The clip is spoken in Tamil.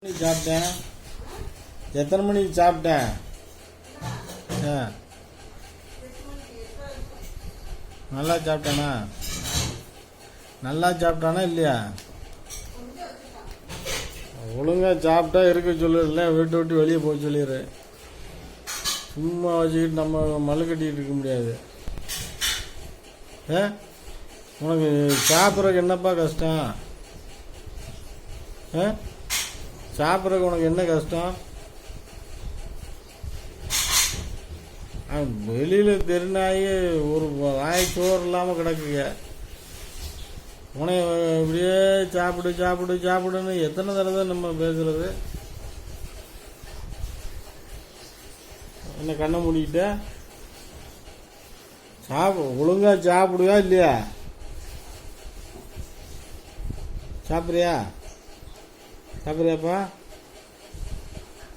மணிக்கு சாப்பிட்டேன். எத்தனை மணிக்கு சாப்பிட்டேன்? நல்லா சாப்பிட்டானா? நல்லா சாப்பிட்டானா இல்லையா? ஒழுங்கா சாப்பிட்டா இருக்க சொல்லிடல, வீட்டை விட்டு வெளியே போக சொல்லிடு. சும்மா வச்சுக்கிட்டு நம்ம மல்லு கட்டிக்கிட்டு இருக்க முடியாது. உனக்கு சாப்பிட்றதுக்கு என்னப்பா கஷ்டம்? சாப்பிட்றதுக்கு உனக்கு என்ன கஷ்டம்? வெளியில் தெருநாயி ஒரு வாய் சோறு இல்லாமல் கிடக்குங்க. உனைய இப்படியே சாப்பிடு சாப்பிடு சாப்பிடுன்னு எத்தனை தடவை நம்ம பேசுறது? என்ன கண்ணை மூடிக்கிட்ட ஒழுங்கா சாப்பிடுவா இல்லையா? சாப்பிட்றியாப்பா?